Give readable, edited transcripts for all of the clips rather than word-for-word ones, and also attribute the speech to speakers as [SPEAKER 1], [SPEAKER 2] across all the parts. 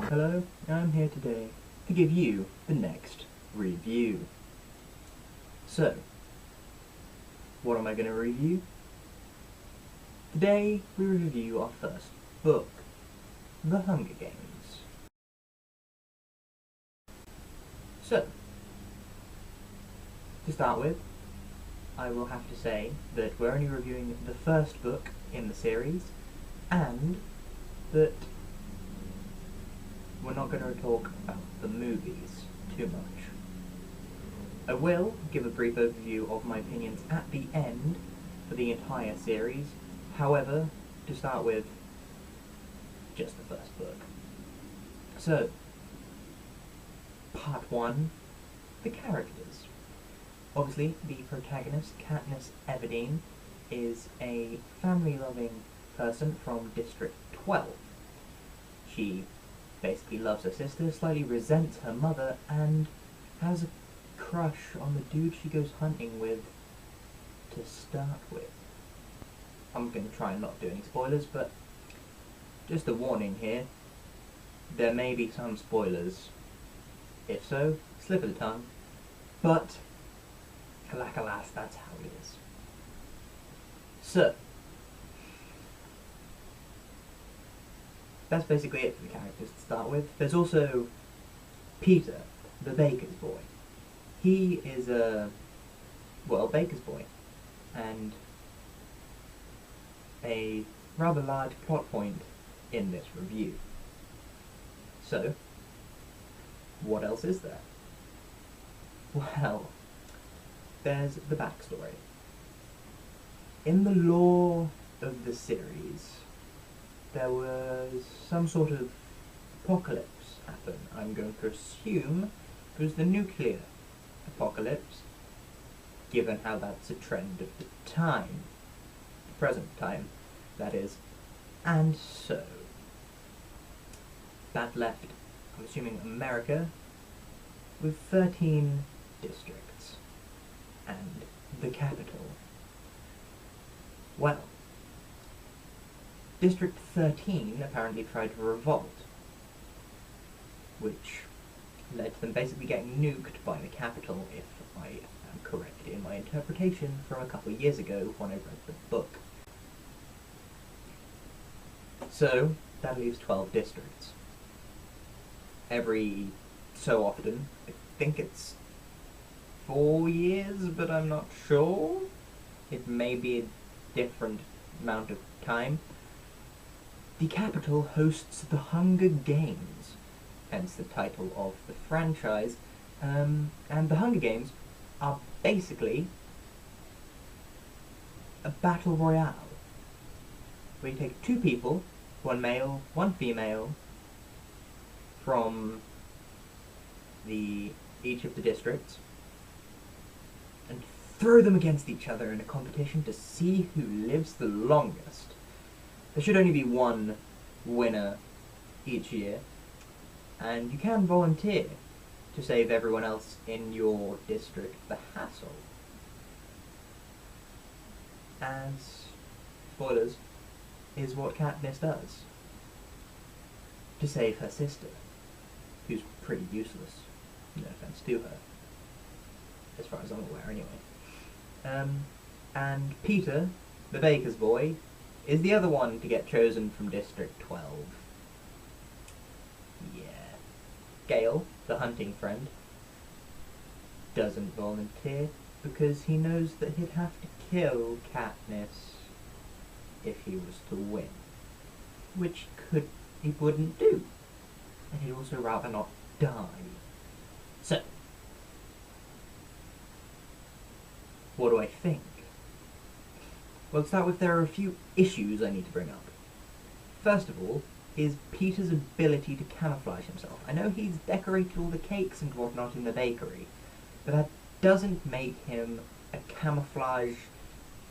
[SPEAKER 1] Hello, I'm here today to give you the next review. So, what am I going to review? Today we review our first book, The Hunger Games. So, to start with, I will have to say that we're only reviewing the first book in the series, and that we're not going to talk about the movies too much. I will give a brief overview of my opinions at the end for the entire series. However, to start with, just the first book. So, part 1, the characters. Obviously, the protagonist, Katniss Everdeen, is a family-loving person from District 12. She basically loves her sister, slightly resents her mother, and has a crush on the dude she goes hunting with to start with. I'm going to try and not do any spoilers, but just a warning here, there may be some spoilers. If so, slip of the tongue, but alas, that's how it is. So, that's basically it for the characters to start with. There's also Peter, the baker's boy. He is a, baker's boy, and a rather large plot point in this review. So, what else is there? Well, there's the backstory. In the lore of the series, there was some sort of apocalypse happen. I'm going to assume it was the nuclear apocalypse, given how that's a trend of the time. The present time, that is. And so, that left, I'm assuming, America with 13 districts and the capital. Well, District 13 apparently tried to revolt, which led to them basically getting nuked by the capital, if I am correct in my interpretation from a couple of years ago when I read the book. So, that leaves 12 districts. Every so often, I think it's 4 years, but I'm not sure. It may be a different amount of time. The capital hosts the Hunger Games, hence the title of the franchise, and the Hunger Games are basically a battle royale, where you take 2 people, 1 male, 1 female, from each of the districts, and throw them against each other in a competition to see who lives the longest. There should only be 1 winner each year, and you can volunteer to save everyone else in your district the hassle. As, spoilers, is what Katniss does to save her sister, who's pretty useless, no offense to her, as far as I'm aware anyway. And Peter, the baker's boy, is the other one to get chosen from District 12. Yeah. Gale, the hunting friend, doesn't volunteer because he knows that he'd have to kill Katniss if he was to win, which he wouldn't do, and he'd also rather not die. So, what do I think? Well, to start with, there are a few issues I need to bring up. First of all, is Peter's ability to camouflage himself. I know he's decorated all the cakes and whatnot in the bakery, but that doesn't make him a camouflage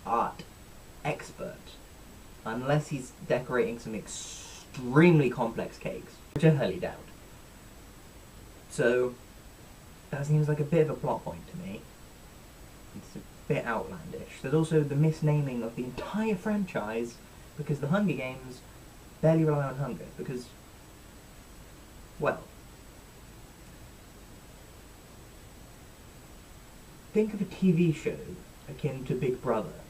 [SPEAKER 1] art expert, unless he's decorating some extremely complex cakes, which I highly doubt. So, that seems like a bit of a plot point to me. It's a bit outlandish. There's also the misnaming of the entire franchise, because the Hunger Games barely rely on hunger because, well, think of a TV show akin to Big Brother.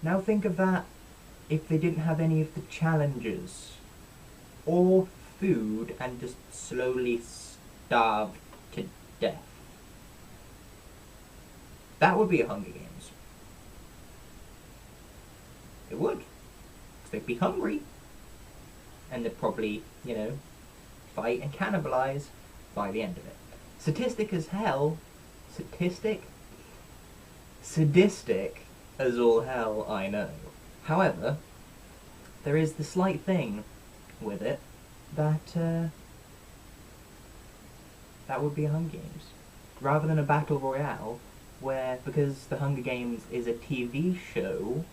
[SPEAKER 1] Now think of that if they didn't have any of the challenges or food and just slowly starved to death. That would be a Hunger Games. It would. Because they'd be hungry. And they'd probably, fight and cannibalize by the end of it. Sadistic as hell. Sadistic as all hell, I know. However, there is the slight thing with it that that would be a Hunger Games. Rather than a Battle Royale, where, because the Hunger Games is a TV show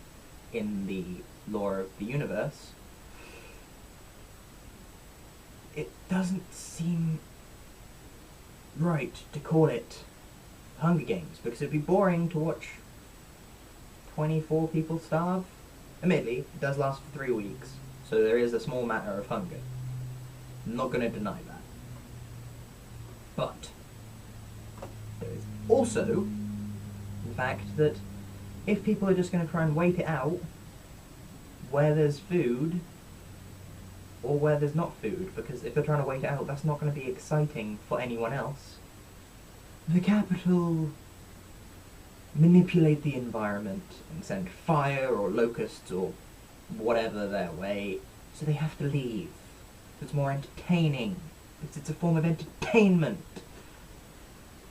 [SPEAKER 1] in the lore of the universe, it doesn't seem right to call it Hunger Games, because it'd be boring to watch 24 people starve. Admittedly, it does last for 3 weeks, so there is a small matter of hunger. I'm not going to deny that. But there is also the fact that if people are just going to try and wait it out where there's food or where there's not food, because if they're trying to wait it out, that's not going to be exciting for anyone else. The capital manipulate the environment and send fire or locusts or whatever their way, so they have to leave. It's more entertaining. It's a form of entertainment.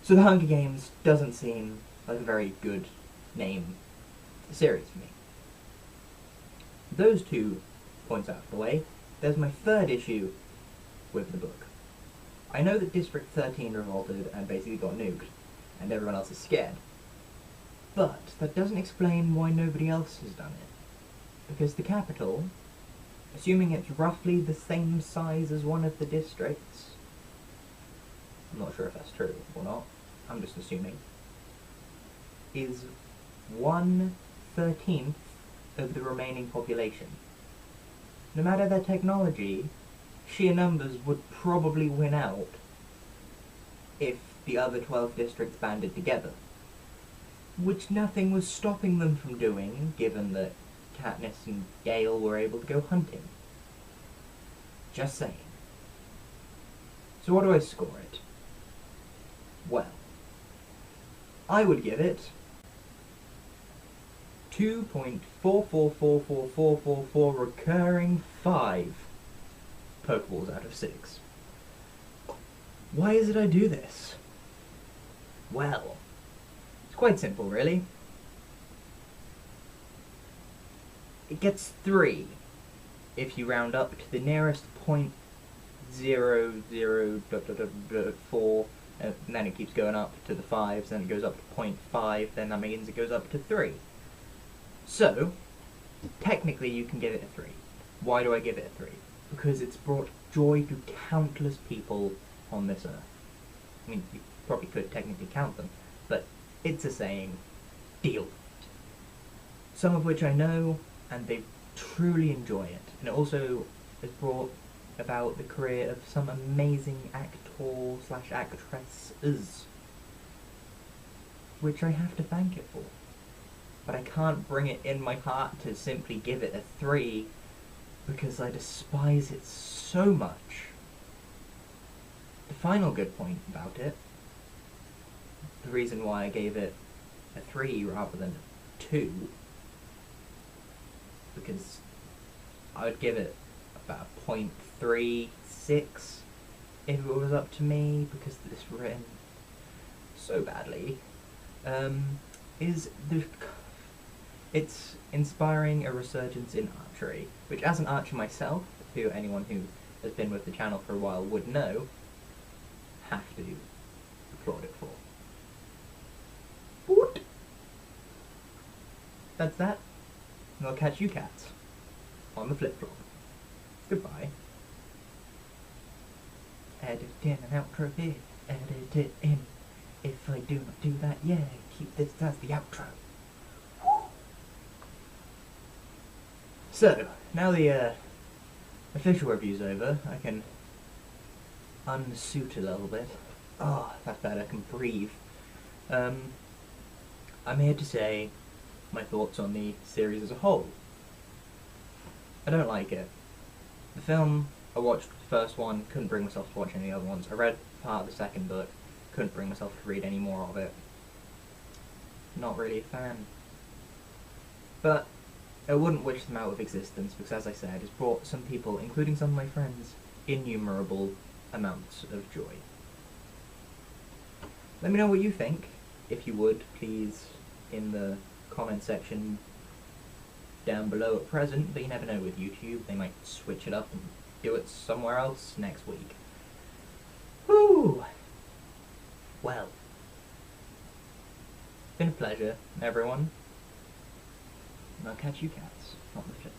[SPEAKER 1] So the Hunger Games doesn't seem like a very good name for the series for me. Those 2 points out of the way, there's my third issue with the book. I know that District 13 revolted and basically got nuked, and everyone else is scared. But that doesn't explain why nobody else has done it. Because the capital, assuming it's roughly the same size as one of the districts, I'm not sure if that's true or not, I'm just assuming, is 1/13 of the remaining population. No matter their technology, sheer numbers would probably win out if the other 12 districts banded together. Which nothing was stopping them from doing, given that Katniss and Gale were able to go hunting. Just saying. So what do I score it? Well, I would give it 2.444444 recurring 5 Pokeballs out of 6. Why is it I do this? Well, it's quite simple, really. It gets 3 if you round up to the nearest .00.4, and then it keeps going up to the 5s, then it goes up to 0.5, then that means it goes up to 3. So, technically you can give it a 3. Why do I give it a 3? Because it's brought joy to countless people on this earth. I mean, you probably could technically count them, but it's a saying, deal with it. Some of which I know, and they truly enjoy it. And it also has brought about the career of some amazing actor/actresses, which I have to thank it for. But I can't bring it in my heart to simply give it a 3, because I despise it so much. The final good point about it, the reason why I gave it a 3 rather than a 2, because I would give it about a 0.36 if it was up to me, because it's written so badly, is it's inspiring a resurgence in archery, which as an archer myself, who anyone who has been with the channel for a while would know, have to applaud it for. What? That's that, and I'll catch you cats on the flip-flop. Goodbye. Edit in an outro here, edit it in. If I do not do that, yeah, keep this as the outro. So, now the official review's over. I can unsuit a little bit. Oh, that's better. I can breathe. I'm here to say my thoughts on the series as a whole. I don't like it. The film, I watched the first one, couldn't bring myself to watch any other ones. I read part of the second book, couldn't bring myself to read any more of it. Not really a fan. But I wouldn't wish them out of existence because, as I said, it's brought some people, including some of my friends, innumerable amounts of joy. Let me know what you think, if you would, please, in the comment section down below at present, but you never know with YouTube, they might switch it up and do it somewhere else next week. Whew! Well, been a pleasure, everyone, and I'll catch you cats on the flip.